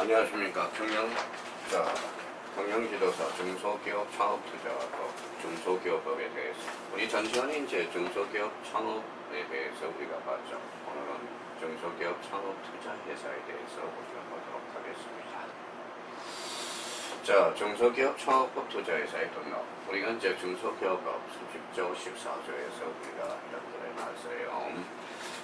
안녕하십니까. 경영지도사 중소기업 창업투자법, 중소기업법에 대해서 우리 전 시간에 이제 중소기업 창업에 대해서 우리가 봤죠. 오늘은 중소기업 창업투자회사에 대해서 우리가 보도록 하겠습니다. 자, 중소기업 창업법 투자회사의 등록. 우리가 이제 중소기업법 10조 14조에서 우리가 이렇게 나왔어요.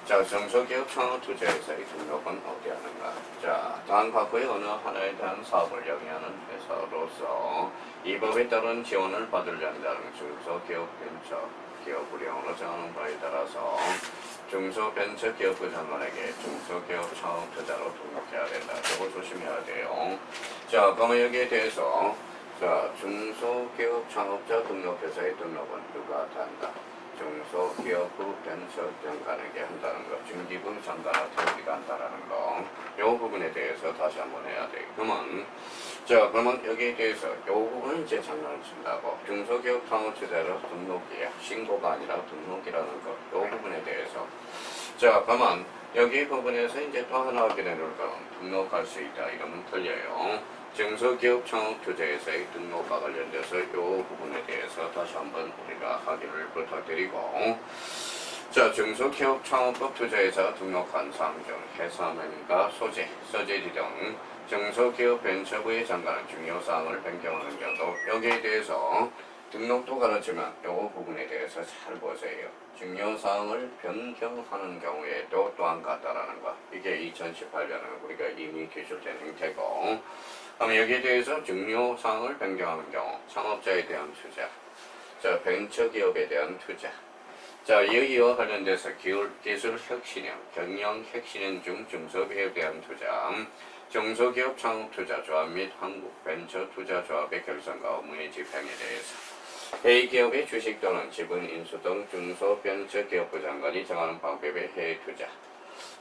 자, 중소기업 창업투자회사의 등록은 어디 하는가? 자, 다음 각국의 어느 하나에 대한 사업을 영위하는 회사로서 이 법에 따른 지원을 받으려는 중소기업 벤처기업 운영으로 정하는 바에 따라서 중소벤처기업부 장관에게 중소기업 창업투자로 등록해야 된다. 이걸 조심해야 돼요. 자, 그러면 여기에 대해서 자, 중소기업 창업자 등록회사의 등록은 누가 한다? 중소기업부 벤처장관에게 한다는 것, 중기부 장관한테 우리가 한다는 거, 이 부분에 대해서 다시 한번 해야 돼. 그러면 여기에 대해서 이 부분은 이제 장난을 친다고. 중소기업 창업투자로 등록이야. 신고가 아니라 등록이라는 것, 이 부분에 대해서. 자, 그러면 여기 부분에서 이제 또 하나 확인해 놓을 건 등록할 수 있다. 이러면 틀려요. 중소기업 창업투자회사의 등록과 관련돼서 이 부분에 대해서 다시 한번 우리가 확인을 부탁드리고, 자, 중소기업 창업법 투자회사 등록한 사항 중 회사명과 소재, 서재지 등 중소기업 벤처부의 장관은 중요사항을 변경하는 경우, 여기에 대해서 등록도 가르치면 이 부분에 대해서 잘 보세요. 중요사항을 변경하는 경우에도 또한 같다라는 거. 이게 2018년에 우리가 이미 기술된 형태고, 그럼 여기에 대해서 중요사항을 변경하는 경우, 창업자에 대한 투자, 자, 벤처기업에 대한 투자, 자, 이와 관련돼서 기술 혁신형, 경영 혁신형 중 중소기업에 대한 투자, 중소기업 창업투자 조합 및 한국벤처투자조합의 결성과 업무의 집행에 대해서 A기업의 주식 또는 지분 인수 등 중소벤처기업부 장관이 정하는 방법의 해외 투자,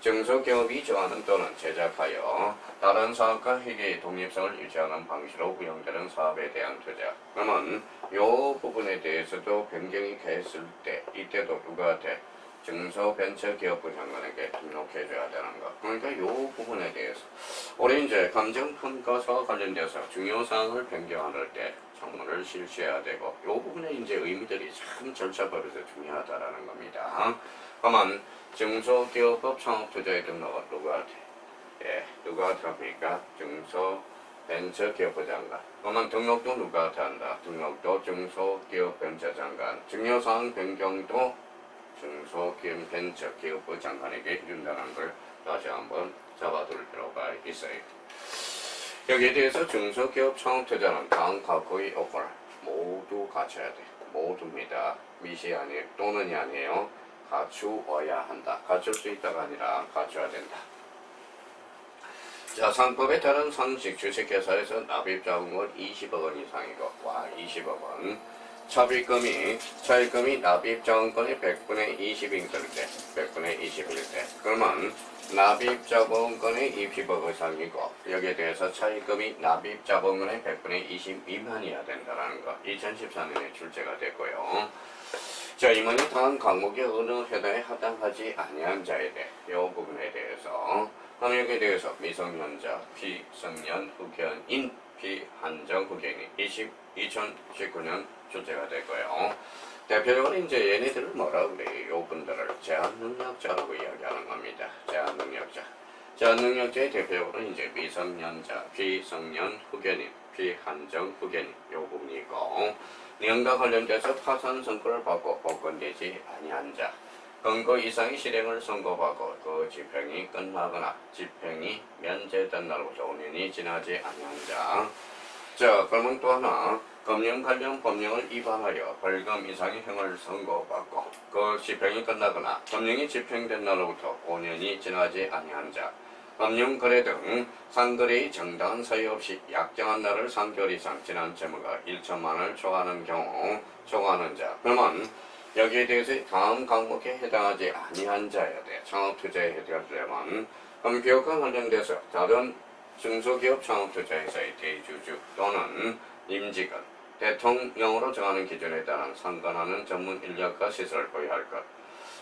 중소기업이 정하는 또는 제작하여 다른 사업과 회계의 독립성을 유지하는 방식으로 운영되는 사업에 대한 투자. 그러면 이 부분에 대해서도 변경이 됐을 때 이때도 누구한테? 중소벤처기업부 장관에게 등록해줘야 되는 거. 그러니까 이 부분에 대해서 우리 이제 감정평가서와 관련돼서 중요사항을 변경할 때 청문을 실시해야 되고, 이 부분에 이제 의미들이 참 절차법에서 중요하다라는 겁니다. 그러면 중소기업법 창업투자의 등록은 누구한테? 예, 누구한테 합니까? 중소벤처기업부 장관. 그러면 등록도 누구한테 한다? 등록도 중소기업벤처장관. 중요사항 변경도 중소기업벤처기업부 장관에게 해준다는 걸 다시 한번 잡아둘 필요가 있어요. 여기에 대해서 중소기업 창업투자는 다음 각국의 요건을 모두 갖춰야 돼. 모두입니다. 미시 아니에요. 또는이 아니에요. 갖추어야 한다. 갖출 수 있다가 아니라 갖춰야 된다. 자, 상법에 따른 상식 주식회사에서 납입자금은 20억 원 이상이고, 20억 원. 차입금이 납입자금권의 100분의 20일 때, 100분의 20일 때. 그러면 납입자본권의 20억 이상이고, 여기에 대해서 차입금이 납입자본권의 100분의 20 미만이어야 된다는 거. 2014년에 출제가 됐고요. 자, 이번에 다음 과목의 어느 해당에 해당하지 아니한 자에 대해 이 부분에 대해서 여기에 대해서 미성년자, 비성년 후견인, 비한정 후견인 2019년 출제가 됐고요. 대표적으로 이제 얘네들을 뭐라고 그래요? 이분들을 제한능력자라고 이야기하는 겁니다. 제한능력자. 제한능력자의 대표적으로 이제 미성년자, 비성년 후견인, 비한정 후견인 이 부분이 있고, 내용과 관련돼서 파산 선고를 받고 복권되지 아니한 자, 권고 이상의 실행을 선고받고 그 집행이 끝나거나 집행이 면제된 날부터 5년이 지나지 아니한 자. 자, 그러면 또 하나, 금융 관련 법령을 위반하여 벌금 이상의 형을 선고받고 그 집행이 끝나거나 법령이 집행된 날로부터 5년이 지나지 아니한 자, 금융거래 등 상거래의 정당한 사유 없이 약정한 날을 3개월 이상 지난 채무가 1천만 원을 초과하는 경우 초과하는 자. 그러면 여기에 대해서 다음 항목에 해당하지 아니한 자여야 돼. 창업투자에 해당되려면, 그럼 기업과 관련돼서 다른 중소기업 창업투자회사의 대주주 또는 임직원, 대통령으로 정하는 기준에 따른 상관하는 전문 인력과 시설을 보유할 것.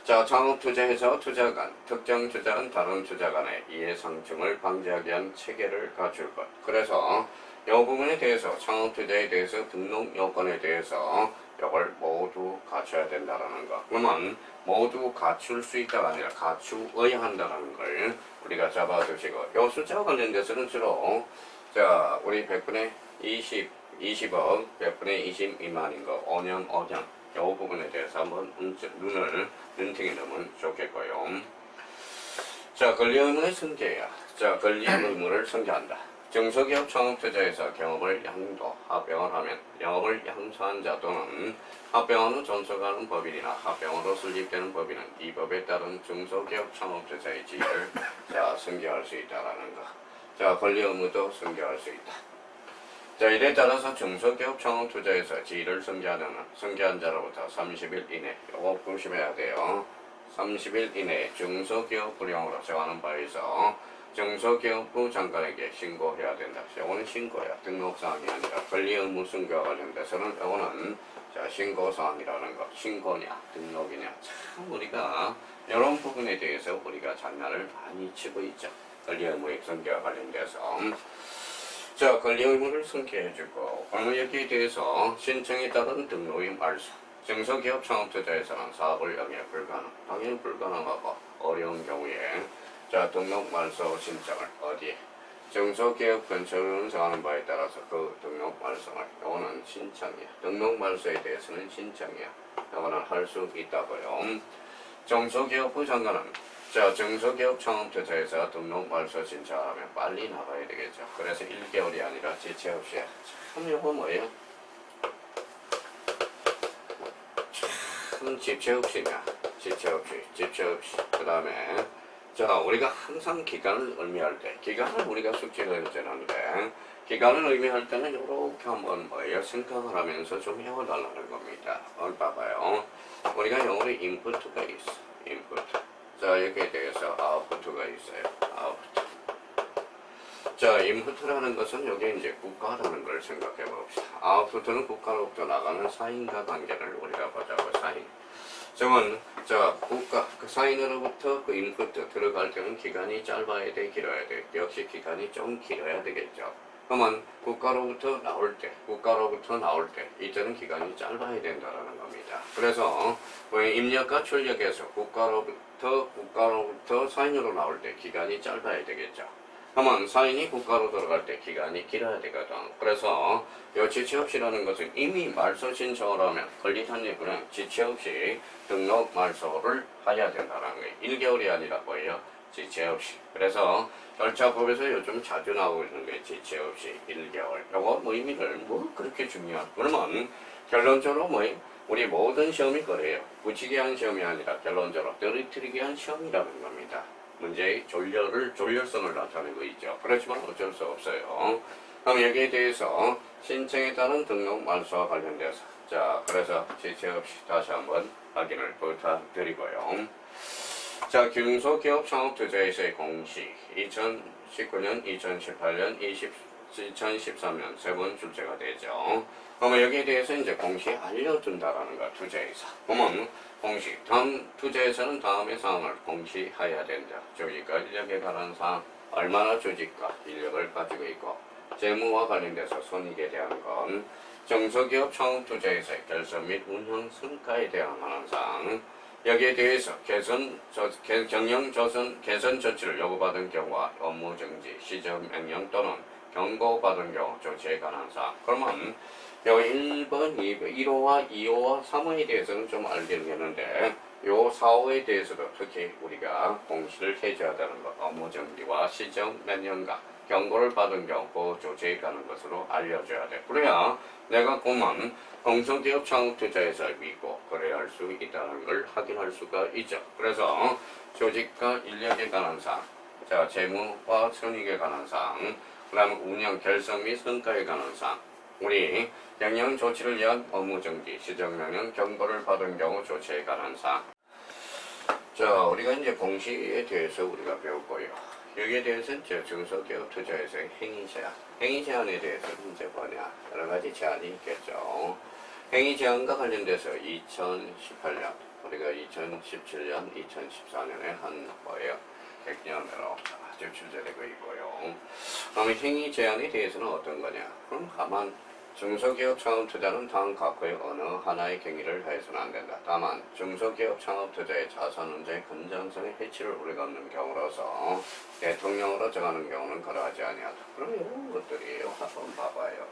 자, 창업투자에서 투자 간, 특정 투자는 다른 투자 간의 이해상충을 방지하기 위한 체계를 갖출 것. 그래서 이 부분에 대해서 창업투자에 대해서 등록 요건에 대해서 이걸 모두 갖춰야 된다라는 거. 그러면 모두 갖출 수 있다가 아니라 갖추어야 한다는 걸 우리가 잡아두시고, 이 숫자와 관련돼서는 주로 자, 우리 100분의 20, 20억, 100분의 20 미만인 거, 5년, 5년 이 부분에 대해서 한번 눈팅이 넣으면 좋겠고요. 자, 권리 의무의 승계야. 자, 권리 의무를 승계한다. 중소기업 창업투자에서 경험을 양도, 합병을 하면 영업을 양수한 자 또는 합병한 후 존속하는 법인이나 합병으로 설립되는 법인은 이 법에 따른 중소기업 창업투자의 지위를 자, 승계할 수 있다라는 거. 자, 권리 의무도 승계할 수 있다. 자, 이에 따라서 중소기업 창업투자에서 지위를 승계한 자로부터 30일 이내, 요거 조심해야 돼요. 30일 이내에 중소기업 불용으로 정하는 바에서 중소기업부 장관에게 신고해야 된다. 요거는 신고야. 등록사항이 아니라 권리 의무 승계와 관련돼서는 요거는 자, 신고사항이라는 거. 신고냐, 등록이냐. 참 우리가 이런 부분에 대해서 우리가 장난을 많이 치고 있죠. 권리 의무의 승계와 관련돼서. 자, 권리 의무를 승계해주고, 그러면 여기에 대해서 신청에 따른 등록의 말소. 중소기업 창업투자에서는 사업을 영위 불가능, 당연히 불가능하고 어려운 경우에 자, 등록 말소 신청을 어디에? 중소기업 근처로 정하는 바에 따라서 그 등록 말소를, 이거는 신청이야. 등록 말소에 대해서는 신청이야. 이거는 할 수 있다고요. 중소기업부 장관은 자, 중소기업 창업투자에서 등록 말소 신청하면 빨리 나가야 되겠죠. 그래서 1개월이 아니라 지체 없이. 참 이거 뭐예요? 참 지체 없이냐? 지체 없이. 그 다음에 자, 우리가 항상 기간을 의미할 때, 기간을 우리가 숙지를 해야 되는데, 기간을 의미할 때는 이렇게 한번 뭐예요? 생각을 하면서 좀 해달라는 겁니다. 봐봐요. 우리가 영어로 인풋가 있어. 인풋. 자, 여기에 대해서 아웃풋가 있어요. 아웃풋. 자, 인풋라는 것은 여기 이제 국가라는 걸 생각해 봅시다. 아웃풋은 국가로부터 나가는 사인과 관계를 우리가 보자고, 사인. 저건, 자, 국가, 그 사인으로부터 그 인풋 들어갈 때는 기간이 짧아야 돼, 길어야 돼. 역시 기간이 좀 길어야 되겠죠. 그러면 국가로부터 나올 때, 이때는 기간이 짧아야 된다는 겁니다. 그래서, 입력과 출력에서 국가로부터 사인으로 나올 때 기간이 짧아야 되겠죠. 그러면 사인이 국가로 들어갈 때 기간이 길어야 되거든. 그래서 이 지체 없이라는 것은 이미 말소 신청을 하면 권리탄력은 지체 없이 등록 말소를 해야 된다는 거예요. 1개월이 아니라 뭐예요? 지체 없이. 그래서 절차법에서 요즘 자주 나오고 있는 게 지체 없이 1개월. 이거 뭐 의미를 뭐 그렇게 중요한. 그러면 결론적으로 우리 모든 시험이 그래요. 붙이기 위한 시험이 아니라 결론적으로 떨어뜨리기 위한 시험이라는 겁니다. 문제의 졸렬성을 나타내고 있죠. 그렇지만 어쩔 수 없어요. 그럼 여기에 대해서 신청에 따른 등록 말소와 관련돼서 자, 그래서 지체 없이 다시 한번 확인을 부탁드리고요. 자, 중소기업 창업투자에서의 공시 2019년, 2018년, 2013년 세 번 출제가 되죠. 그러면 여기에 대해서 이제 공시 알려준다라는 거, 투자에서. 그러면 공시, 다음 투자에서는 다음의 사항을 공시해야 된다. 조직과 인력에 관한 사항, 얼마나 조직과 인력을 가지고 있고, 재무와 관련돼서 손익에 대한 건, 중소기업 창업투자에서의 결선 및 운영 성과에 대한 사항, 여기에 대해서 경영 개선 조치를 요구받은 경우와 업무 정지, 시정 명령 또는 경고받은 경우 조치에 관한 사항. 그러면 여기 1번, 2번, 1호와 2호와 3호에 대해서는 좀 알겠는데 요 4호에 대해서도 특히 우리가 공시를 해줘야 되는 것. 업무 정지와 시정 명령과 경고를 받은 경우 그 조치에 관한 것으로 알려줘야 돼. 그래야 내가 그만 공소기업 창업투자에서 믿고 거래할 수 있다는 걸 확인할 수가 있죠. 그래서 조직과 인력에 관한 사항, 자, 재무와 손익에 관한 사항, 그 다음에 운영 결성 및 성과에 관한 사항, 우리 경영 조치를 위한 업무 정지, 시정명령, 경고를 받은 경우 조치에 관한 사항. 자, 우리가 이제 공시에 대해서 우리가 배웠고요. 여기에 대해서는 중소기업 투자에서의 행위 제한. 행위 제한에 대해서는 이제 뭐냐, 여러 가지 제한이 있겠죠. 행위 제한과 관련돼서 2018년 우리가 2017년, 2014년에 한 거예요. 100년으로 집출제되고 있고요. 그럼 행위 제한에 대해서는 어떤 거냐? 그럼 다만 중소기업 창업 투자는 다음 각호의 어느 하나의 경위를 해서는 안 된다. 다만 중소기업 창업 투자의 자산 문제의 건전성에 해치를 우리가 없는 경우로서 대통령으로 정하는 경우는 그러하지 아니하다. 그럼 이런 것들이에요. 한번 봐봐요.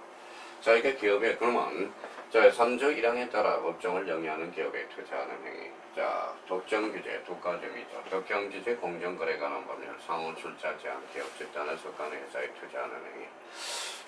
자, 이게 기업의 그러면 자, 3조 1항에 따라 업종을 영위하는 기업에 투자하는 행위. 자, 독점 규제 두 가지입니다. 독점 규제 공정거래 관한 법률, 상호 출자 제한, 기업 집단을 속하는 회사에 투자하는 행위.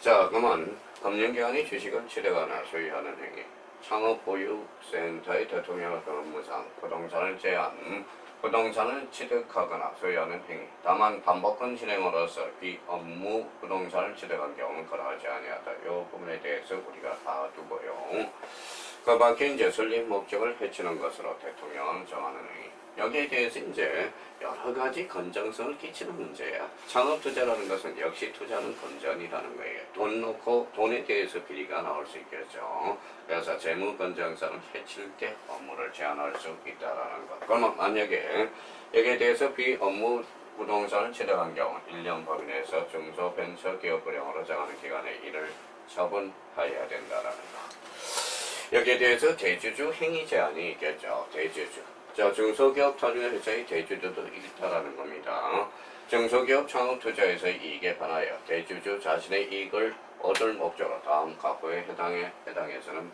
자, 그러면 금융기관이 주식을 취득하나 소유하는 행위. 창업보유센터의 대통령을 근무상 부동산을 제한, 부동산을 취득하거나 소유하는 행위. 다만 반복권 진행으로서 비업무 부동산을 취득한 경우는 그러하지 아니하다. 이 부분에 대해서 우리가 봐두고요. 그 밖에 이제 설립 목적을 해치는 것으로 대통령은 정하는 행위. 여기에 대해서 이제 여러 가지 건전성을 끼치는 문제야. 창업 투자라는 것은 역시 투자는 건전이라는 거예요. 돈 놓고 돈에 대해서 비리가 나올 수 있겠죠. 그래서 재무 건전성을 해칠 때 업무를 제한할 수 있다라는 것. 그러면 만약에 여기에 대해서 비업무 부동산을 취득한 경우 1년 범위 내에서 중소벤처기업부령으로 정하는 기간에 이를 처분하여야 된다라는 것. 여기에 대해서 대주주 행위 제한이 있겠죠. 대주주. 자, 중소기업 참여회사의 대주주도 있다라는 겁니다. 중소기업 창업 투자에서 이익에 반하여 대주주 자신의 이익을 얻을 목적으로 다음 각호에 해당해서는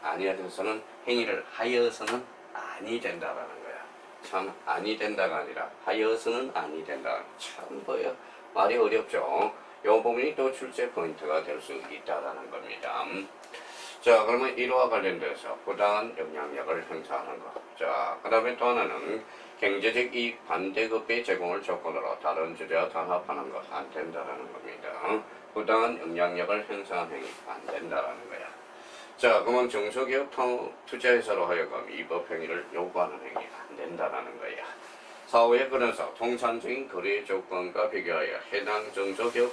아니해서는 행위를 하여서는 아니 된다라는 거야. 참 아니 된다가 아니라 하여서는 아니 된다. 참 뭐야 말이 어렵죠. 이 부분이 또 출제 포인트가 될 수 있다라는 겁니다. 자, 그러면 이와 관련돼서 부당한 영향력을 행사하는 것. 자, 그 다음에 또 하나는 경제적 이익 반대급의 제공을 조건으로 다른 주제와 단합하는 것 안 된다라는 겁니다. 부당한 영향력을 행사하는 행위 안 된다라는 거야. 자, 그러면 중소기업 투자회사로 하여금 이 법 행위를 요구하는 행위 안 된다라는 거야. 사후에 그래서 통상적인 거래 조건과 비교하여 해당 중소기업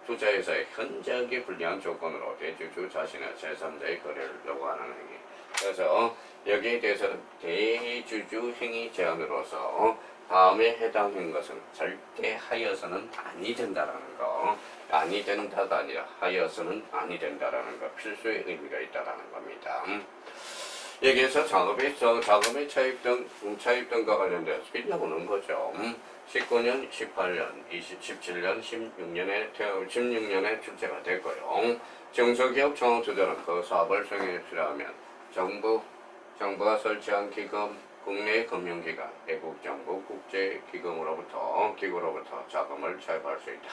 투자회사의 현저하게 불리한 조건으로 대주주 자신의 제3자의 거래를 요구하는 행위. 그래서 여기에 대해서는 대주주 행위 제한으로서 다음에 해당한 것은 절대 하여서는 아니 된다라는 거. 아니 된다가 아니라 하여서는 아니 된다라는 거. 필수의 의미가 있다라는 겁니다. 여기에서 자금의 차입 등과 관련돼서 빗나오는 거죠. 19년, 18년, 17년, 16년에 출제가 됐고요. 중소기업 창업투자는 그 사업을 수행에 필요하면 정부가 설치한 기금, 국내 금융기관, 외국정부, 기구로부터 자금을 차입할 수 있다.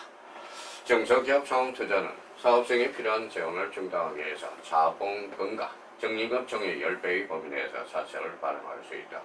중소기업 창업투자는 사업 수행에 필요한 재원을 충당하기 위해서 자본금과 적립금 총의 10배의 범위 내에서 자체를 발행할 수 있다.